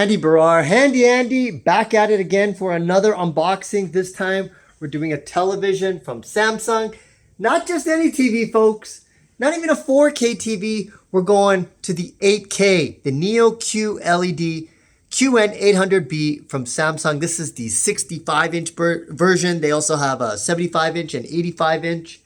Andy Baryer, Handy Andy, back at it again for another unboxing. This time we're doing a television from Samsung. Not just any TV, folks. Not even a 4K TV. We're going to the 8K, the Neo QLED QN800B from Samsung. This is the 65-inch version. They also have a 75-inch and 85-inch.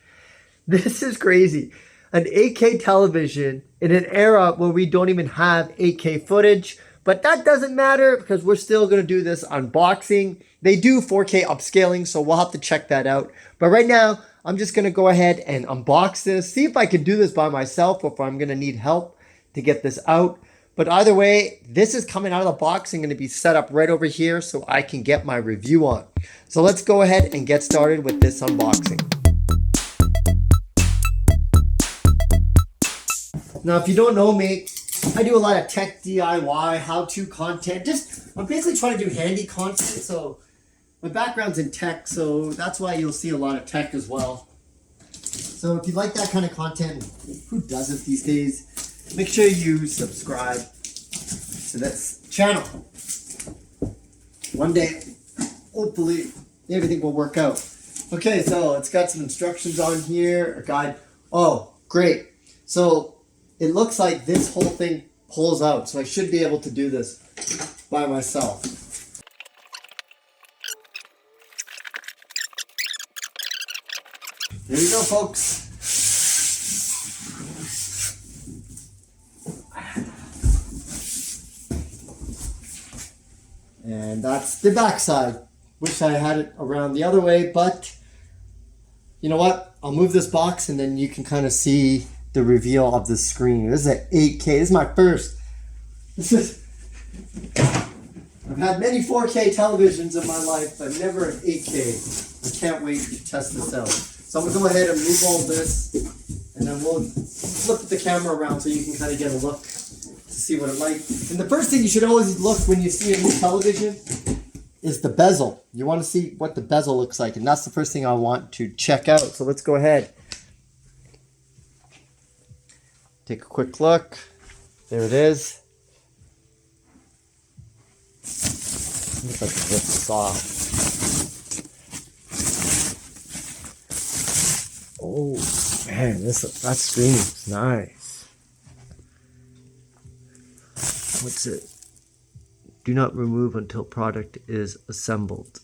This is crazy. An 8K television in an era where we don't even have 8K footage. But that doesn't matter because we're still going to do this unboxing. They do 4K upscaling, so we'll have to check that out. But right now, I'm just going to go ahead and unbox this. See if I can do this by myself or if I'm going to need help to get this out. But either way, this is coming out of the box and going to be set up right over here so I can get my review on. So let's go ahead and get started with this unboxing. Now, if you don't know me, I do a lot of tech DIY, how-to content. I'm basically trying to do handy content. So my background's in tech, so that's why you'll see a lot of tech as well. So if you like that kind of content, who doesn't these days? Make sure you subscribe to this channel. One day, hopefully, everything will work out. Okay, so it's got some instructions on here, a guide. Oh, great. So it looks like this whole thing pulls out, so I should be able to do this by myself. There you go, folks. And that's the back side. Wish I had it around the other way, but you know what? I'll move this box and then you can kind of see the reveal of the screen. This is an 8K. This is my first. I've had many 4K televisions in my life, but never an 8K. I can't wait to test this out. So I'm gonna go ahead and move all this, and then we'll flip the camera around so you can kind of get a look to see what it like. And the first thing you should always look when you see a new television is the bezel. You want to see what the bezel looks like, and that's the first thing I want to check out. So let's go ahead. Take a quick look. There it is. Looks like it rips off. Oh man, that screen is nice. What's it? Do not remove until product is assembled.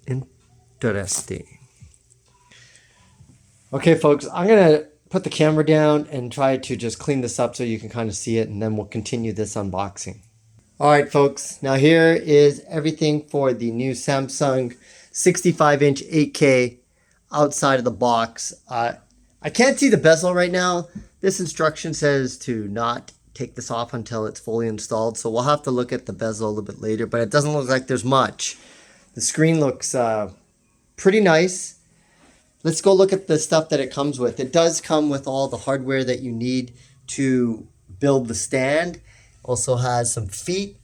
Interesting. Okay, folks, I'm gonna put the camera down and try to just clean this up so you can kind of see it, and then we'll continue this unboxing. All right, folks, now here is everything for the new Samsung 65-inch 8K outside of the box. I can't see the bezel right now. This instruction says to not take this off until it's fully installed, so we'll have to look at the bezel a little bit later, but it doesn't look like there's much. The screen looks pretty nice. Let's go look at the stuff that it comes with. It does come with all the hardware that you need to build the stand. Also has some feet.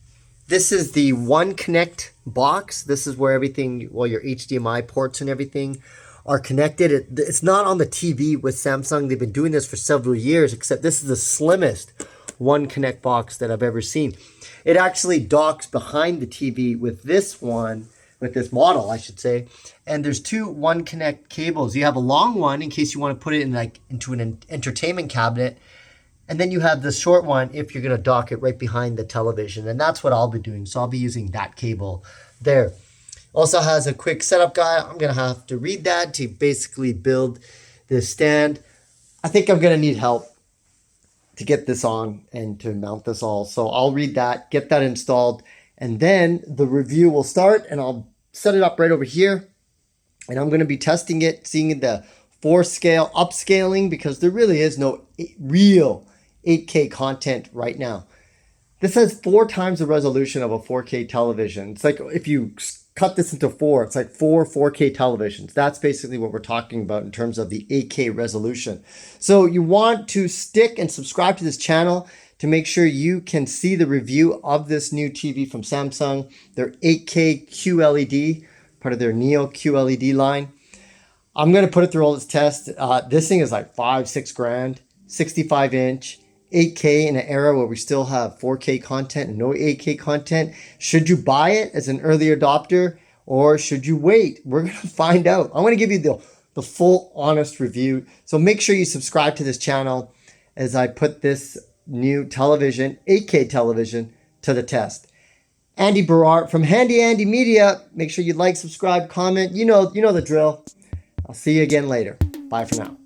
This is the One Connect box. This is where everything, well, your HDMI ports and everything are connected. It's not on the TV with Samsung. They've been doing this for several years, except this is the slimmest One Connect box that I've ever seen. It actually docks behind the TV with this one, with this model, I should say. And there's two One Connect cables. You have a long one in case you want to put it in into an entertainment cabinet. And then you have the short one if you're going to dock it right behind the television. And that's what I'll be doing. So I'll be using that cable there. Also has a quick setup guide. I'm going to have to read that to basically build this stand. I think I'm going to need help to get this on and to mount this all. So I'll read that, get that installed, and then the review will start, and I'll set it up right over here. And I'm going to be testing it, seeing the 4-scale upscaling, because there really is no real 8K content right now. This has 4 times the resolution of a 4K television. It's like if you cut this into 4, it's like 4 4K televisions. That's basically what we're talking about in terms of the 8K resolution. So you want to stick and subscribe to this channel to make sure you can see the review of this new TV from Samsung, their 8K QLED, part of their Neo QLED line. I'm going to put it through all its tests. This thing is like $5-6 grand, 65-inch, 8K in an era where we still have 4K content and no 8K content? Should you buy it as an early adopter or should you wait? We're going to find out. I'm going to give you the full honest review. So make sure you subscribe to this channel as I put this new television, 8K television, to the test. Andy Baryer from Handy Andy Media. Make sure you like, subscribe, comment. You know the drill. I'll see you again later. Bye for now.